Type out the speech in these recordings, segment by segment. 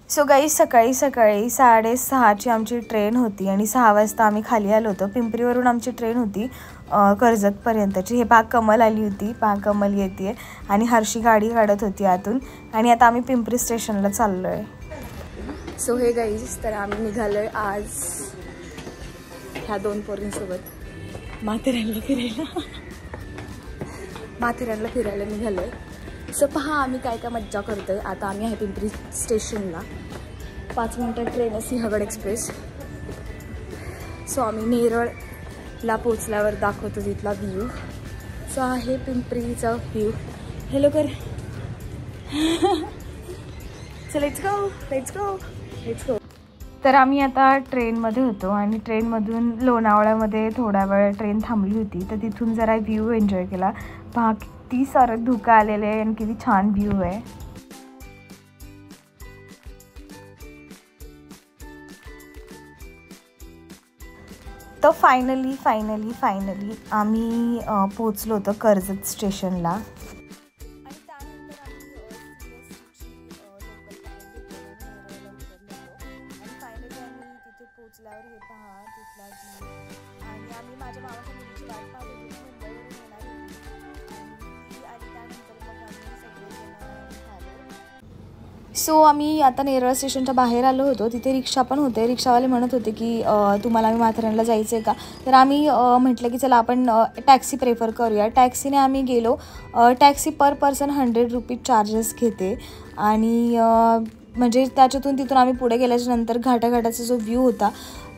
So guys सकाळी 6:30ची आमची train होती आणि 6 वाजता आम्ही खाली आलो होतो. पिंपरीवरून आमची ट्रेन होती कर्जतपर्यंतची. हे पाक कमल आली होती, पाक कमल येते आणि हर्षी गाडी काढत होती आतून. आणि आता आम्ही पिंपरी स्टेशनला चाललो आहे. सो हे गाईज, तर आम्ही निघालो आहे आज ह्या 2 पोरींसोबत माथेरानला फिरायला निघालो आहे. सो पहा आम्ही काय काय मज्जा करतोय. आता आम्ही आहे पिंपरी स्टेशनला. 5 मिनिटात ट्रेन आहे सिंहगड एक्सप्रेस. सो आम्ही नेरळला पोचल्यावर दाखवतो तिथला व्ह्यू. सो आहे पिंपरीचा व्ह्यू. हॅलो कर. So let's go. तर आम्ही आता ट्रेनमध्ये होतो आणि ट्रेनमधून लोणावळ्यामध्ये थोडा वेळ ट्रेन थांबली होती. तर तिथून जरा व्ह्यू एन्जॉय केला. पहा किती सारं धुकं आलेलं आहे आणि किती छान व्ह्यू आहे. तर फायनली आम्ही पोचलो होतो कर्जत स्टेशनला. पोचल्यावर हे पहा तिथला व्ह्यू. आणि आम्ही माझ्या मामाच्या मुलीची वाट पाहत होती, मुंबईवरून येणार होती आणि त्यानंतर मग आम्ही सगळेजण आलो. सो आम्ही आता नेरळ स्टेशनच्या बाहेर आलो होतो. तिथे रिक्षा पण होते. रिक्षावाले म्हणत होते की तुम्हाला आम्ही माथेरानला जायचं आहे का. तर आम्ही म्हटलं की चला आपण टॅक्सी प्रेफर करूया. टॅक्सीने आम्ही गेलो. टॅक्सी पर पर्सन 100 रुपीज चार्जेस घेते. आणि म्हणजे त्याच्यातून तिथून आम्ही पुढे गेल्याच्या नंतर घाटाघाटाचा जो व्ह्यू होता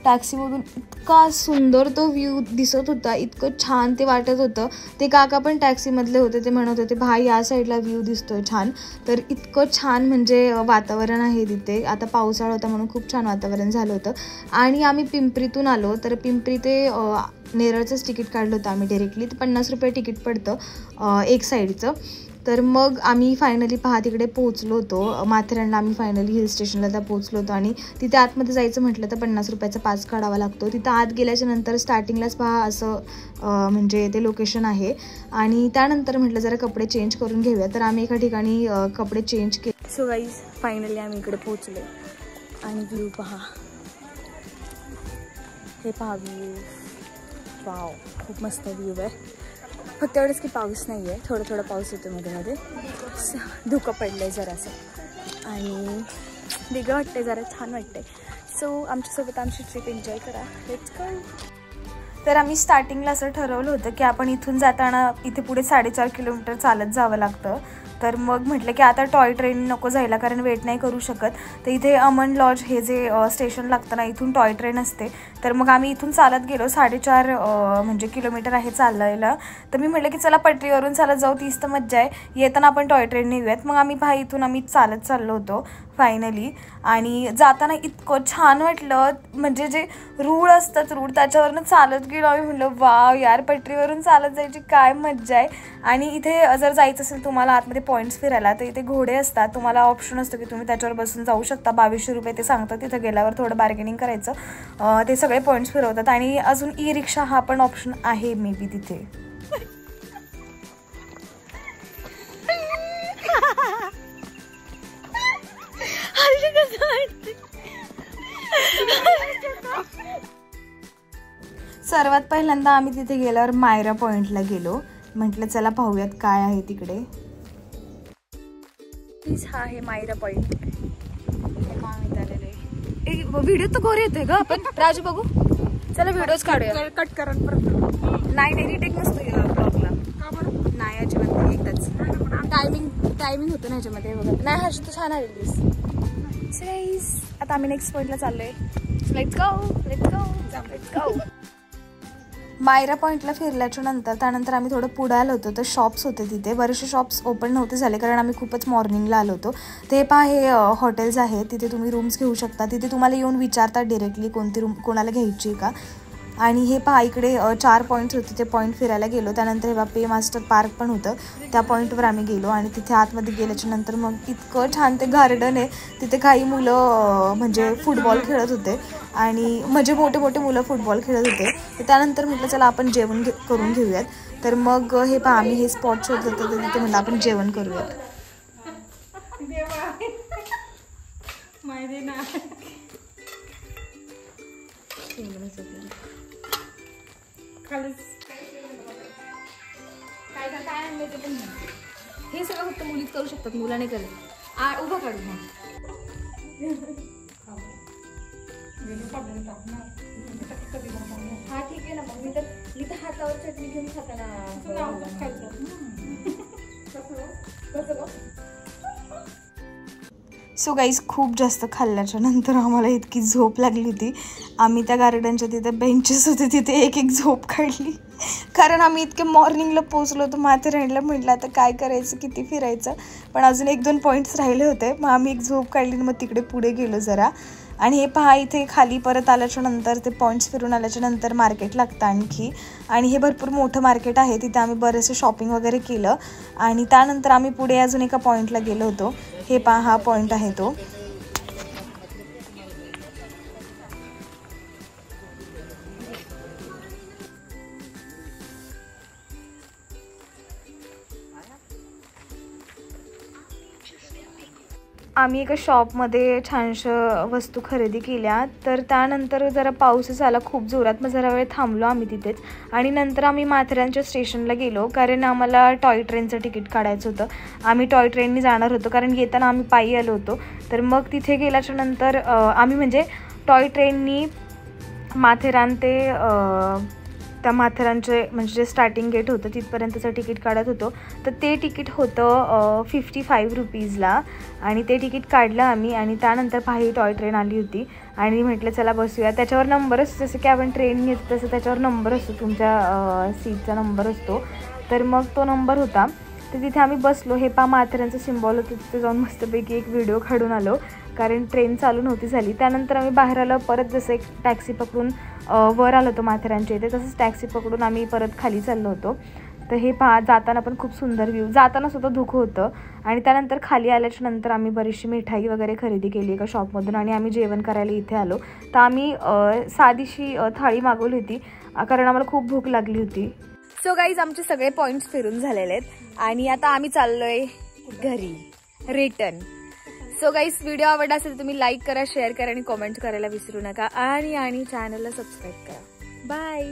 टॅक्सीमधून, इतका सुंदर तो व्ह्यू दिसत होता, इतकं छान ते वाटत होतं. ते काका पण टॅक्सीमधले होते. ते म्हणत होते भाई या साईडला व्ह्यू दिसतोय छान. तर इतकं छान म्हणजे वातावरण आहे तिथे. आता पावसाळा होता म्हणून खूप छान वातावरण झालं होतं. आणि आम्ही पिंपरीतून आलो. तर पिंपरी ते नेरळचंच तिकीट काढलं होतं आम्ही डायरेक्टली. तर 50 रुपये तिकीट पडतं एक साईडचं. तर मग आम्ही फायनली पहा तिकडे पोचलो होतो माथेरानला. आम्ही फायनली हिल स्टेशनला त्या पोचलो होतो. आणि तिथे आतमध्ये जायचं म्हटलं तर 50 रुपयाचा पास काढावा लागतो. तिथं आत गेल्याच्या नंतर स्टार्टिंगलाच पहा असं म्हणजे ते लोकेशन आहे. आणि त्यानंतर म्हटलं जरा कपडे चेंज करून घेऊया. तर आम्ही एका ठिकाणी कपडे चेंज केले. सो गाईज फायनली आम्ही इकडे पोचलो. आणि व्ह्यू पहा, हे पहा व्ह्यू. वाव, खूप मस्त व्ह्यू आहे. फक्त एवढंच की पाऊस नाही आहे. थोडं पाऊस येतो मध्ये धुकं पडलं आहे जरासं आणि वेगळं वाटतंय, जरा छान वाटतंय. सो आमच्यासोबत आमची ट्रिप एन्जॉय करा. Let's go. तर आम्ही स्टार्टिंगला असं ठरवलं होतं की आपण इथून जाताना इथे पुढे 4.5 किलोमीटर चालत जावं लागतं. तर मग म्हटलं की आता टॉय ट्रेन नको जायला, कारण वेट नाही करू शकत. तर इथे अमन लॉज हे जे स्टेशन लागतं ना, इथून टॉय ट्रेन असते. तर मग आम्ही इथून चालत गेलो. 4.5 म्हणजे किलोमीटर आहे चालायला. तर मी म्हटलं की चला पटरीवरून चालत जाऊ, तीच तर मज्जा आहे. येताना आपण टॉय ट्रेनने येऊयात. मग आम्ही भाई इथून आम्ही चालत चाललो होतो फायनली. आणि जाताना इतकं छान वाटलं, म्हणजे जे रूळ असतात रूळ त्याच्यावरनं चालत गेलो आम्ही. म्हटलं वाव यार, पटरीवरून चालत जायची काय मज्जा आहे. आणि इथे जर जायचं असेल तुम्हाला आतमध्ये पॉईंट्स फिरायला, तर इथे घोडे असतात. तुम्हाला ऑप्शन असतो की तुम्ही त्याच्यावर बसून जाऊ शकता. 2200 रुपये ते सांगतात. तिथं गेल्यावर थोडं बार्गेनिंग करायचं. ते सगळे पॉईंट्स फिरवतात. आणि अजून ई रिक्षा हा पण ऑप्शन आहे मे बी तिथे. सर्वात पहिल्यांदा आम्ही तिथे गेल्यावर मायरा पॉइंटला गेलो. म्हटलं चला पाहूयात काय आहे तिकडे. हा आहे मायरा पॉइंट. व्हिडिओ तर गोरे येतोय का आपण राजू बघू. चला व्हिडिओच काढूया. कट करा नाही रिटेक नसतो ब्लॉगला. नाही अजिबात एकदाच टायमिंग होतं ना ह्याच्यामध्ये. बघा नाही हर्ष तू छान आलेलीस. आता आम्ही नेक्स्ट पॉइंटला चाललोय. Let's go. मायरा पॉईंटला फिरल्याच्या नंतर त्यानंतर आम्ही थोडं पुढे आलो होतो. तर शॉप्स होते तिथे, बरेचसे शॉप्स ओपन नव्हते झाले कारण आम्ही खूपच मॉर्निंगला आलो होतो. ते पहा हे हॉटेल्स आहेत, तिथे तुम्ही रूम्स घेऊ शकता. तिथे तुम्हाला येऊन विचारतात डिरेक्टली कोणती रूम कोणाला घ्यायची आहे का. आणि हे पहा इकडे 4 पॉईंट्स होते, ते पॉईंट फिरायला गेलो. त्यानंतर हे पे मास्टर पार्क पण होतं, त्या पॉईंटवर आम्ही गेलो. आणि तिथे आतमध्ये गेल्याच्या नंतर मग इतकं छान ते गार्डन आहे. तिथे काही मुलं म्हणजे फुटबॉल खेळत होते आणि म्हणजे मोठे मोठे मुलं फुटबॉल खेळत होते. तर त्यानंतर म्हटलं चला आपण जेवण करून घेऊयात. तर मग हे पहा आम्ही हे स्पॉट शोधत होतो, तर तिथे म्हटलं आपण जेवण करूयात. हे सगळं फक्त मुलीच करू शकतात, मुलं नाही करत. उभं काढू हा ठीक आहे ना. मग मी तर हातावर चटणी घेऊन खाताना सो गाईज खूप जास्त खाल्ल्याच्या नंतर आम्हाला इतकी झोप लागली होती. आम्ही त्या गार्डनच्या तिथे बेंचेस होते तिथे एक झोप काढली कारण आम्ही इतके मॉर्निंगला पोचलो होतो. माथेरानला म्हटलं आता काय करायचं, किती फिरायचं, पण अजून 1-2 पॉईंट्स राहिले होते. मग आम्ही एक झोप काढली, मग तिकडे पुढे गेलो जरा. आणि हे पहा इथे खाली परत आल्याच्या नंतर ते पॉईंट्स फिरून आल्याच्या नंतर मार्केट लागतं आणखी. आणि हे भरपूर मोठं मार्केट आहे, तिथे आम्ही बरेचसे शॉपिंग वगैरे केलं. आणि त्यानंतर आम्ही पुढे अजून एका पॉईंटला गेलो होतो. हे पहा हा पॉईंट आहे तो. आम्ही एका शॉपमध्ये छानशा वस्तू खरेदी केल्या. तर त्यानंतर जरा पाऊसच आला खूप जोरात, मग जरा वेळ थांबलो आम्ही तिथेच. आणि नंतर आम्ही माथेरानच्या स्टेशनला गेलो कारण आम्हाला टॉय ट्रेनचं तिकीट काढायचं होतं. आम्ही टॉय ट्रेनने जाणार होतो कारण येताना आम्ही पायी आलो होतो. तर मग तिथे गेल्याच्या नंतर आम्ही म्हणजे टॉय ट्रेननी माथेरान ते त्या माथेरानचे म्हणजे जे स्टार्टिंग गेट होतं तिथपर्यंतचं तिकीट काढत होतो. तर ते तिकीट होतं 55 रुपीजला आणि ते तिकीट काढलं आम्ही. आणि त्यानंतर पाही टॉय ट्रेन आली होती आणि म्हटलं चला बसूया. त्याच्यावर नंबर असतो, जसं की आपण ट्रेन घेतो तसं त्याच्यावर नंबर असतो, तुमच्या सीटचा नंबर असतो. तर मग तो नंबर होता. तर तिथे आम्ही बसलो. हे पहा माथेरानचं सिम्बॉल होतं, तिथे जाऊन मस्तपैकी एक व्हिडिओ काढून आलो कारण ट्रेन चालू नव्हती झाली. त्यानंतर आम्ही बाहेर आलो. परत जसं एक टॅक्सी पकडून वर आलो होतो माथेरानच्या इथे, तसंच टॅक्सी पकडून आम्ही परत खाली चाललो होतो. तर हे पहा जाताना पण खूप सुंदर व्ह्यू, जाताना सुद्धा धुकं होतं. आणि त्यानंतर खाली आल्याच्या नंतर आम्ही बरीचशी मिठाई वगैरे खरेदी केली एका शॉपमधून आणि आम्ही जेवण करायला इथे आलो. तर आम्ही साधीशी थाळी मागवली होती कारण आम्हाला खूप भूक लागली होती. सो गाईज आमचे सगळे पॉईंट्स फिरून झालेले आहेत आणि आता आम्ही चाललोय घरी रिटर्न. सो गाईज व्हिडिओ आवडला असेल तर तुम्ही लाईक करा, शेअर करा आणि कमेंट करायला विसरू नका. आणि चॅनलला सबस्क्राईब करा. बाय.